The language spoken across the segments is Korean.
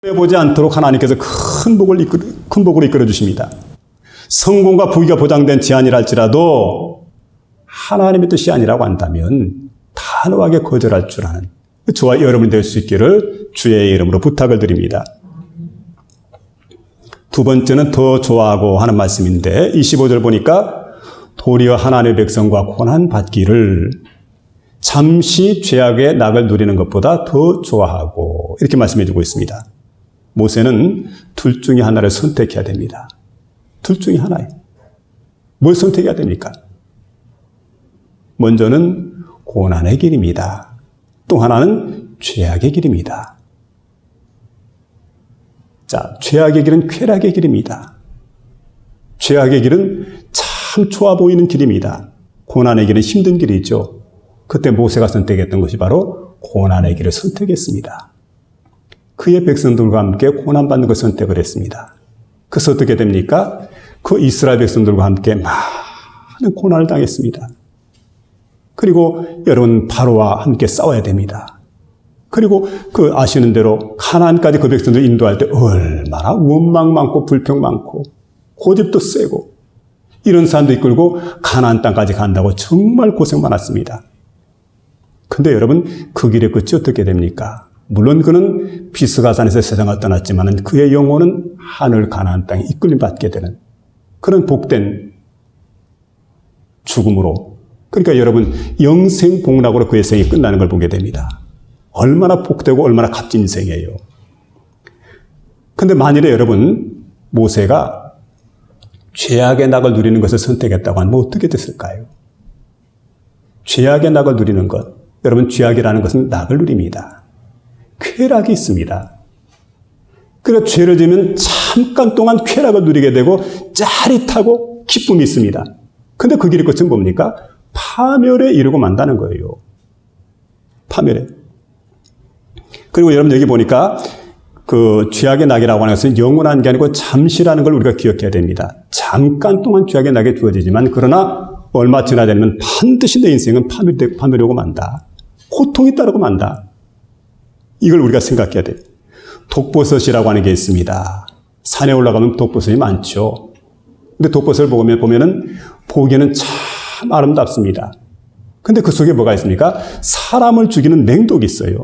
보지 않도록 하나님께서 큰 복으로 이끌어 주십니다. 성공과 부귀가 보장된 제안이랄지라도 하나님의 뜻이 아니라고 한다면 단호하게 거절할 줄 아는 저와 여러분이 될 수 있기를 주의 이름으로 부탁을 드립니다. 두 번째는 더 좋아하고 하는 말씀인데 25절 보니까 도리어 하나님의 백성과 고난받기를 잠시 죄악의 낙을 누리는 것보다 더 좋아하고 이렇게 말씀해 주고 있습니다. 모세는 둘 중에 하나를 선택해야 됩니다. 둘 중에 하나예요. 뭘 선택해야 됩니까? 먼저는 고난의 길입니다. 또 하나는 죄악의 길입니다. 자, 죄악의 길은 쾌락의 길입니다. 죄악의 길은 참 좋아 보이는 길입니다. 고난의 길은 힘든 길이죠. 그때 모세가 선택했던 것이 바로 고난의 길을 선택했습니다. 그의 백성들과 함께 고난받는 것을 선택을 했습니다. 그래서 어떻게 됩니까? 그 이스라엘 백성들과 함께 많은 고난을 당했습니다. 그리고 여러분 바로와 함께 싸워야 됩니다. 그리고 그 아시는 대로 가나안까지 그 백성들 인도할 때 얼마나 원망 많고 불평 많고 고집도 세고 이런 사람도 이끌고 가나안 땅까지 간다고 정말 고생 많았습니다. 근데 여러분 그 길의 끝이 어떻게 됩니까? 물론 그는 비스가산에서 세상을 떠났지만 그의 영혼은 하늘 가나안 땅에 이끌림 받게 되는 그런 복된 죽음으로, 그러니까 여러분 영생 복락으로 그의 생이 끝나는 걸 보게 됩니다. 얼마나 복되고 얼마나 값진 인생이에요. 근데 만일에 여러분 모세가 죄악의 낙을 누리는 것을 선택했다고 하면 어떻게 됐을까요? 죄악의 낙을 누리는 것, 여러분 죄악이라는 것은 낙을 누립니다. 쾌락이 있습니다. 그래서 죄를 지으면 잠깐 동안 쾌락을 누리게 되고 짜릿하고 기쁨이 있습니다. 근데 그 길의 끝은 뭡니까? 파멸에 이르고 만다는 거예요. 파멸에. 그리고 여러분 여기 보니까 그 죄악의 낙이라고 하는 것은 영원한 게 아니고 잠시라는 걸 우리가 기억해야 됩니다. 잠깐 동안 죄악의 낙이 주어지지만 그러나 얼마 지나되면 반드시 내 인생은 파멸이 오고 만다. 고통이 따르고 만다. 이걸 우리가 생각해야 돼요. 독버섯이라고 하는 게 있습니다. 산에 올라가면 독버섯이 많죠. 근데 독버섯을 보면은 보기에는 참 아름답습니다. 근데 그 속에 뭐가 있습니까? 사람을 죽이는 맹독이 있어요.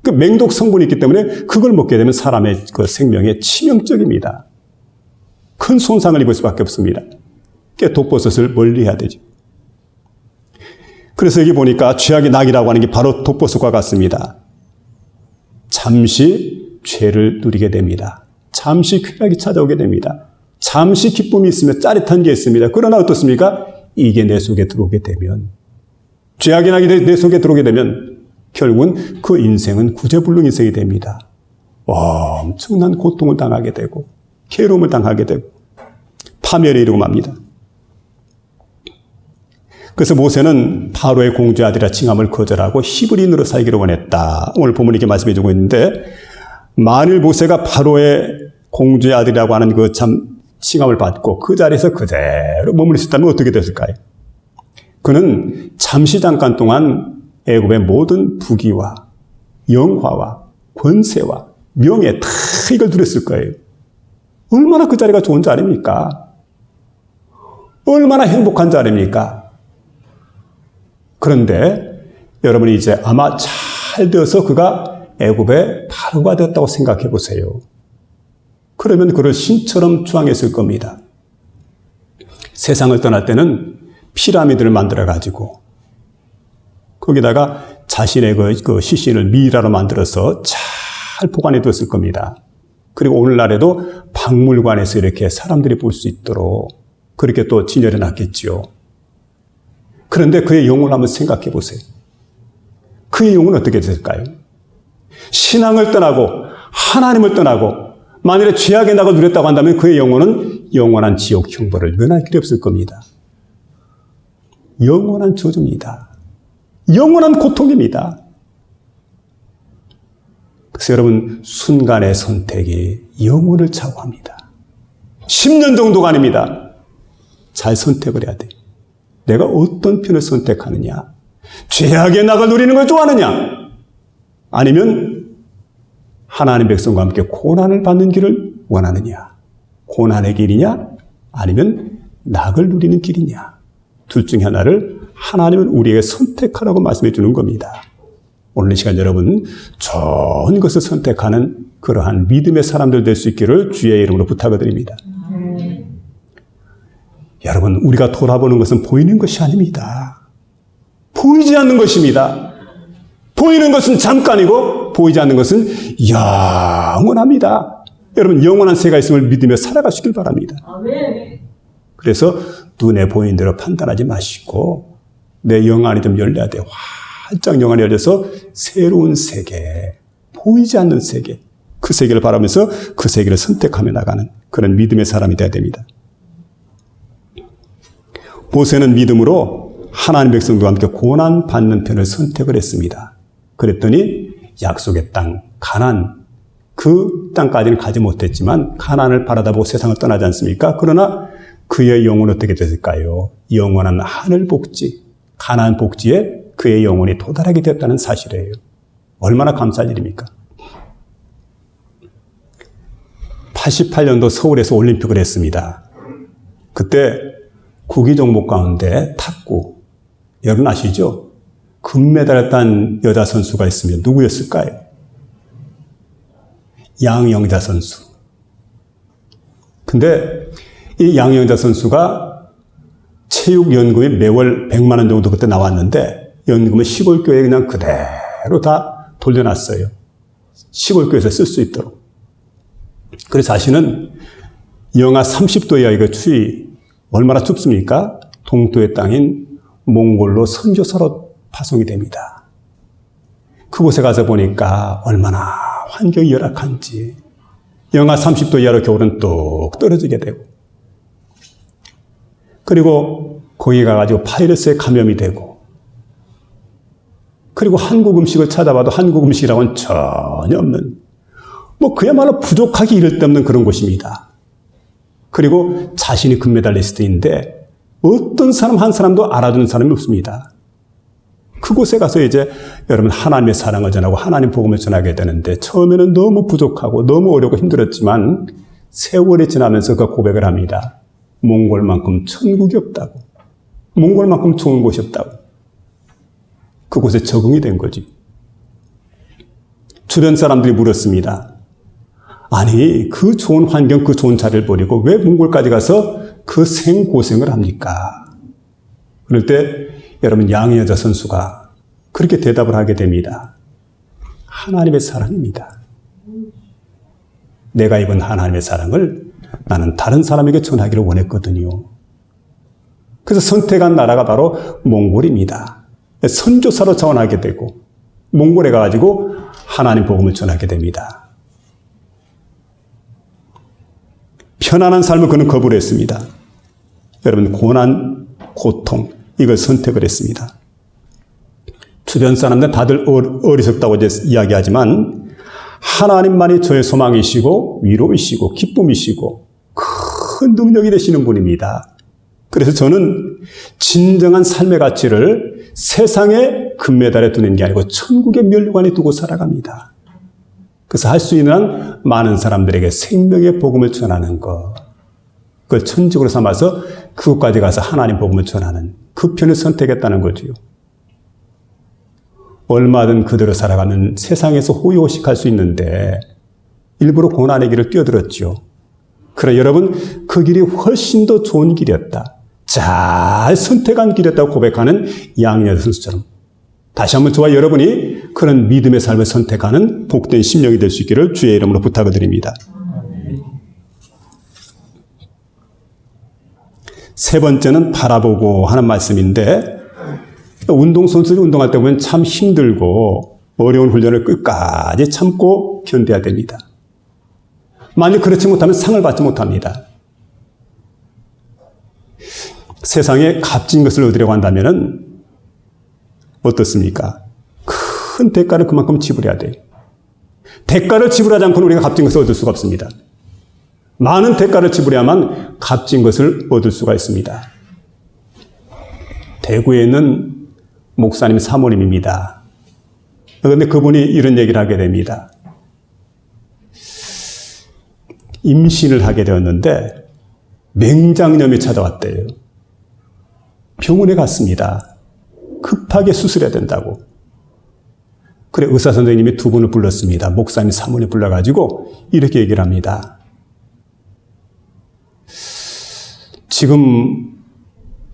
그 맹독 성분이 있기 때문에 그걸 먹게 되면 사람의 그 생명에 치명적입니다. 큰 손상을 입을 수밖에 없습니다. 그러니까 독버섯을 멀리해야 되죠. 그래서 여기 보니까 죄악의 낙이라고 하는 게 바로 독버섯과 같습니다. 잠시 죄를 누리게 됩니다. 잠시 쾌락이 찾아오게 됩니다. 잠시 기쁨이 있으며 짜릿한 게 있습니다. 그러나 어떻습니까? 이게 내 속에 들어오게 되면, 죄악의 낙이 내 속에 들어오게 되면 결국은 그 인생은 구제불능 인생이 됩니다. 엄청난 고통을 당하게 되고 괴로움을 당하게 되고 파멸에 이르고 맙니다. 그래서 모세는 바로의 공주의 아들이라 칭함을 거절하고 히브리인으로 살기를 원했다. 오늘 본문이 이렇게 말씀해 주고 있는데, 만일 모세가 바로의 공주의 아들이라고 하는 그 참 칭함을 받고 그 자리에서 그대로 머물러 있었다면 어떻게 됐을까요? 그는 잠시 잠깐 동안 애굽의 모든 부귀와 영화와 권세와 명예 다 이걸 누렸을 거예요. 얼마나 그 자리가 좋은 자리입니까? 얼마나 행복한 자리입니까? 그런데 여러분이 이제 아마 잘 되어서 그가 애굽의 바로가 되었다고 생각해 보세요. 그러면 그를 신처럼 추앙했을 겁니다. 세상을 떠날 때는 피라미드를 만들어가지고 거기다가 자신의 그 시신을 미라로 만들어서 잘 보관해 뒀을 겁니다. 그리고 오늘날에도 박물관에서 이렇게 사람들이 볼 수 있도록 그렇게 또 진열해 놨겠지요. 그런데 그의 영혼을 한번 생각해 보세요. 그의 영혼은 어떻게 됐을까요? 신앙을 떠나고 하나님을 떠나고 만일에 죄악의 낙을 누렸다고 한다면 그의 영혼은 영원한 지옥 형벌을 면할 길이 없을 겁니다. 영원한 저주입니다. 영원한 고통입니다. 그래서 여러분 순간의 선택이 영혼을 좌우합니다. 10년 정도가 아닙니다. 잘 선택을 해야 돼요. 내가 어떤 편을 선택하느냐? 죄악의 낙을 누리는 걸 좋아하느냐? 아니면 하나님 백성과 함께 고난을 받는 길을 원하느냐? 고난의 길이냐? 아니면 낙을 누리는 길이냐? 둘 중에 하나를 하나님은 우리에게 선택하라고 말씀해 주는 겁니다. 오늘 이 시간 여러분 좋은 것을 선택하는 그러한 믿음의 사람들 될 수 있기를 주의 이름으로 부탁을 드립니다. 여러분, 우리가 돌아보는 것은 보이는 것이 아닙니다. 보이지 않는 것입니다. 보이는 것은 잠깐이고 보이지 않는 것은 영원합니다. 여러분, 영원한 새가 있음을 믿으며 살아가시길 바랍니다. 아멘. 그래서 눈에 보이는 대로 판단하지 마시고 내 영안이 좀 열려야 돼요. 활짝 영안이 열려서 새로운 세계, 보이지 않는 세계, 그 세계를 바라면서 그 세계를 선택하며 나가는 그런 믿음의 사람이 되어야 됩니다. 모세는 믿음으로 하나님 백성들과 함께 고난받는 편을 선택을 했습니다. 그랬더니 약속의 땅, 가나안, 그 땅까지는 가지 못했지만 가나안을 바라다보고 세상을 떠나지 않습니까? 그러나 그의 영혼은 어떻게 됐을까요? 영원한 하늘 복지, 가나안 복지에 그의 영혼이 도달하게 되었다는 사실이에요. 얼마나 감사할 일입니까? 88년도 서울에서 올림픽을 했습니다. 그때 구기 종목 가운데 탁구, 여러분 아시죠? 금메달을 딴 여자 선수가 있으면 누구였을까요? 양영자 선수. 근데 이 양영자 선수가 체육연금이 매월 100만 원 정도 그때 나왔는데 연금을 시골교회에 그냥 그대로 다 돌려놨어요. 시골교회에서 쓸 수 있도록. 그래서 자신은 영하 30도 이하 이거 추위 얼마나 춥습니까? 동토의 땅인 몽골로 선교사로 파송이 됩니다. 그곳에 가서 보니까 얼마나 환경이 열악한지 영하 30도 이하로 겨울은 뚝 떨어지게 되고 그리고 거기 가가지고 바이러스에 감염이 되고 그리고 한국 음식을 찾아봐도 한국 음식이라고는 전혀 없는 그야말로 부족하기 이를 데 없는 그런 곳입니다. 그리고 자신이 금메달리스트인데 어떤 사람 한 사람도 알아주는 사람이 없습니다. 그곳에 가서 이제 여러분 하나님의 사랑을 전하고 하나님 복음을 전하게 되는데 처음에는 너무 부족하고 너무 어렵고 힘들었지만 세월이 지나면서 그 고백을 합니다. 몽골만큼 천국이 없다고. 몽골만큼 좋은 곳이 없다고. 그곳에 적응이 된 거지. 주변 사람들이 물었습니다. 아니 그 좋은 환경 그 좋은 자리를 버리고 왜 몽골까지 가서 그 생고생을 합니까? 그럴 때 여러분 양여자 선수가 그렇게 대답을 하게 됩니다. 하나님의 사랑입니다. 내가 입은 하나님의 사랑을 나는 다른 사람에게 전하기를 원했거든요. 그래서 선택한 나라가 바로 몽골입니다. 선교사로 자원하게 되고 몽골에 가가지고 하나님 복음을 전하게 됩니다. 편안한 삶을 그는 거부를 했습니다. 여러분 고난, 고통 이걸 선택을 했습니다. 주변 사람들 다들 어리석다고 이제 이야기하지만 하나님만이 저의 소망이시고 위로이시고 기쁨이시고 큰 능력이 되시는 분입니다. 그래서 저는 진정한 삶의 가치를 세상의 금메달에 두는 게 아니고 천국의 면류관에 두고 살아갑니다. 그래서 할 수 있는 한 많은 사람들에게 생명의 복음을 전하는 것, 그걸 천직으로 삼아서 그곳까지 가서 하나님 복음을 전하는 그 편을 선택했다는 거죠. 얼마든 그대로 살아가면 세상에서 호의호식할 수 있는데 일부러 고난의 길을 뛰어들었죠. 그러나 여러분 그 길이 훨씬 더 좋은 길이었다. 잘 선택한 길이었다고 고백하는 양여자 선수처럼 다시 한번 저와 여러분이 그런 믿음의 삶을 선택하는 복된 심령이 될 수 있기를 주의 이름으로 부탁을 드립니다. 세 번째는 바라보고 하는 말씀인데 운동선수들이 운동할 때 보면 참 힘들고 어려운 훈련을 끝까지 참고 견뎌야 됩니다. 만약 그렇지 못하면 상을 받지 못합니다. 세상에 값진 것을 얻으려고 한다면 어떻습니까? 큰 대가를 그만큼 지불해야 돼요. 대가를 지불하지 않고는 우리가 값진 것을 얻을 수가 없습니다. 많은 대가를 지불해야만 값진 것을 얻을 수가 있습니다. 대구에 있는 목사님 사모님입니다. 그런데 그분이 이런 얘기를 하게 됩니다. 임신을 하게 되었는데 맹장염이 찾아왔대요. 병원에 갔습니다. 급하게 수술해야 된다고. 그래 의사 선생님이 두 분을 불렀습니다. 목사님 사모님 불러가지고 이렇게 얘기를 합니다. 지금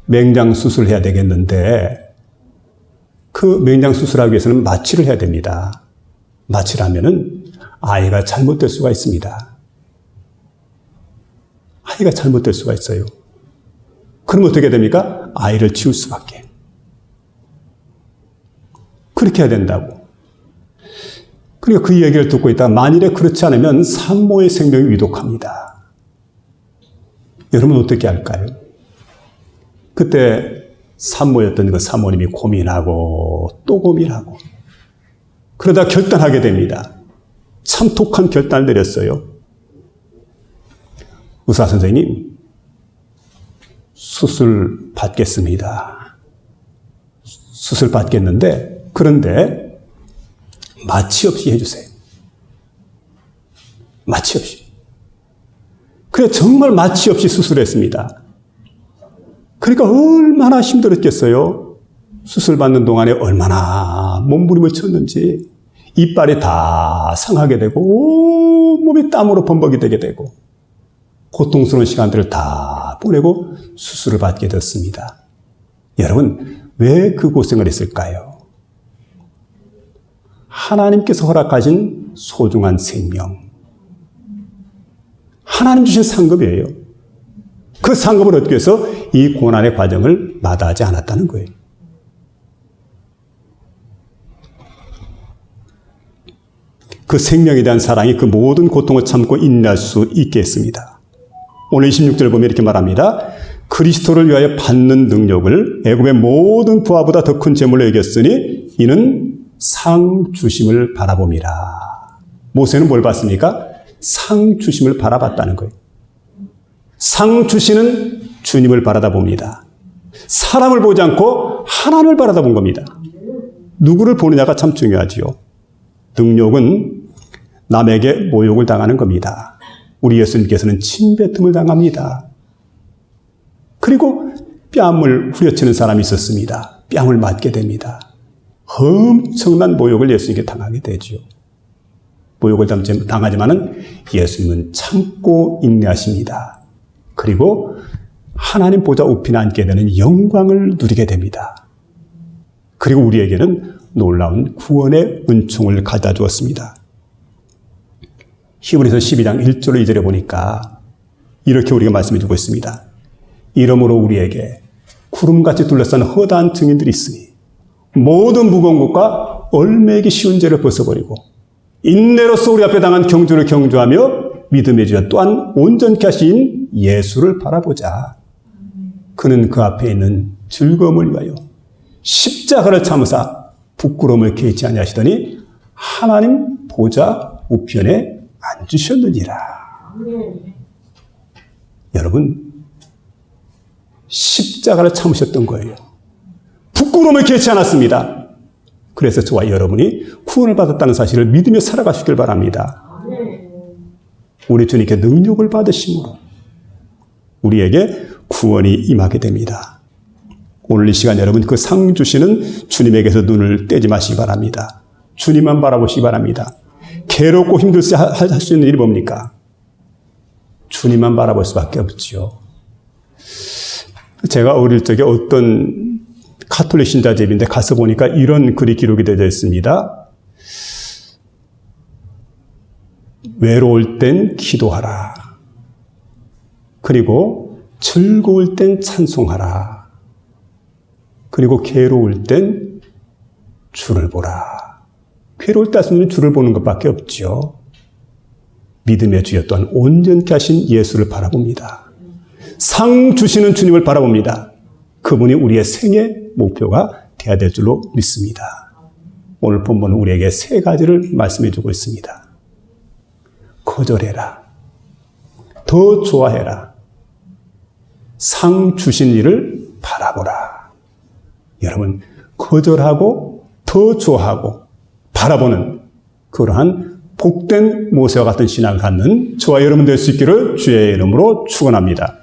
맹장 수술해야 되겠는데 그 맹장 수술하기 위해서는 마취를 해야 됩니다. 마취를 하면은 아이가 잘못될 수가 있습니다. 아이가 잘못될 수가 있어요. 그럼 어떻게 됩니까? 아이를 치울 수밖에. 그렇게 해야 된다고. 그러니까 그 얘기를 듣고 있다가 만일에 그렇지 않으면 산모의 생명이 위독합니다. 여러분 어떻게 할까요? 그때 산모였던 그 사모님이 고민하고 또 고민하고 그러다 결단하게 됩니다. 참 독한 결단을 내렸어요. 의사 선생님, 수술 받겠습니다. 수술 받겠는데 그런데 마취 없이 해주세요. 마취 없이. 그래 정말 마취 없이 수술했습니다. 그러니까 얼마나 힘들었겠어요. 수술 받는 동안에 얼마나 몸부림을 쳤는지 이빨이 다 상하게 되고 온몸이 땀으로 범벅이 되게 되고 고통스러운 시간들을 다 보내고 수술을 받게 됐습니다. 여러분 왜 그 고생을 했을까요? 하나님께서 허락하신 소중한 생명, 하나님 주신 상급이에요. 그 상급을 얻기 위해서 이 고난의 과정을 마다하지 않았다는 거예요. 그 생명에 대한 사랑이 그 모든 고통을 참고 인내할 수 있게 했습니다. 오늘 26절 보면 이렇게 말합니다. 그리스도를 위하여 받는 능력을 애굽의 모든 부하보다 더 큰 재물로 여겼으니 이는 상 주심을 바라봅니다. 모세는 뭘 봤습니까? 상 주심을 바라봤다는 거예요. 상 주시는 주님을 바라다봅니다. 사람을 보지 않고 하나님을 바라다본 겁니다. 누구를 보느냐가 참 중요하지요. 능력은 남에게 모욕을 당하는 겁니다. 우리 예수님께서는 침뱉음을 당합니다. 그리고 뺨을 후려치는 사람이 있었습니다. 뺨을 맞게 됩니다. 엄청난 모욕을 예수님께 당하게 되죠. 모욕을 당하지만은 예수님은 참고 인내하십니다. 그리고 하나님 보좌 우편에 앉게 되는 영광을 누리게 됩니다. 그리고 우리에게는 놀라운 구원의 은총을 가져다 주었습니다. 히브리서 12장 1절로 2절에 보니까 이렇게 우리가 말씀해 주고 있습니다. 이러므로 우리에게 구름같이 둘러싼 허다한 증인들이 있으니 모든 무거운 것과 얼매기 쉬운 죄를 벗어버리고 인내로서 우리 앞에 당한 경주를 경주하며 믿음의 주여 또한 온전케 하신 예수를 바라보자. 그는 그 앞에 있는 즐거움을 위하여 십자가를 참으사 부끄러움을 개의치 아니하시더니 하나님 보좌 우편에 앉으셨느니라. 여러분 십자가를 참으셨던 거예요. 부끄러움을 개의치 않았습니다. 그래서 저와 여러분이 구원을 받았다는 사실을 믿으며 살아가시길 바랍니다. 우리 주님께 능력을 받으심으로 우리에게 구원이 임하게 됩니다. 오늘 이 시간 여러분 그 상 주시는 주님에게서 눈을 떼지 마시기 바랍니다. 주님만 바라보시기 바랍니다. 괴롭고 힘들지 할 수 있는 일이 뭡니까? 주님만 바라볼 수밖에 없지요. 제가 어릴 적에 어떤 가톨릭 신자 집인데 가서 보니까 이런 글이 기록이 되어 있습니다. 외로울 땐 기도하라. 그리고 즐거울 땐 찬송하라. 그리고 괴로울 땐 주를 보라. 괴로울 때 할 수 있는 주를 보는 것밖에 없죠. 믿음의 주여 또한 온전케 하신 예수를 바라봅니다. 상 주시는 주님을 바라봅니다. 그분이 우리의 생의 목표가 되어야 될 줄로 믿습니다. 오늘 본문은 우리에게 세 가지를 말씀해 주고 있습니다. 거절해라. 더 좋아해라. 상 주신 이를 바라보라. 여러분, 거절하고 더 좋아하고 바라보는 그러한 복된 모세와 같은 신앙을 갖는 저와 여러분 될 수 있기를 주의 이름으로 축원합니다.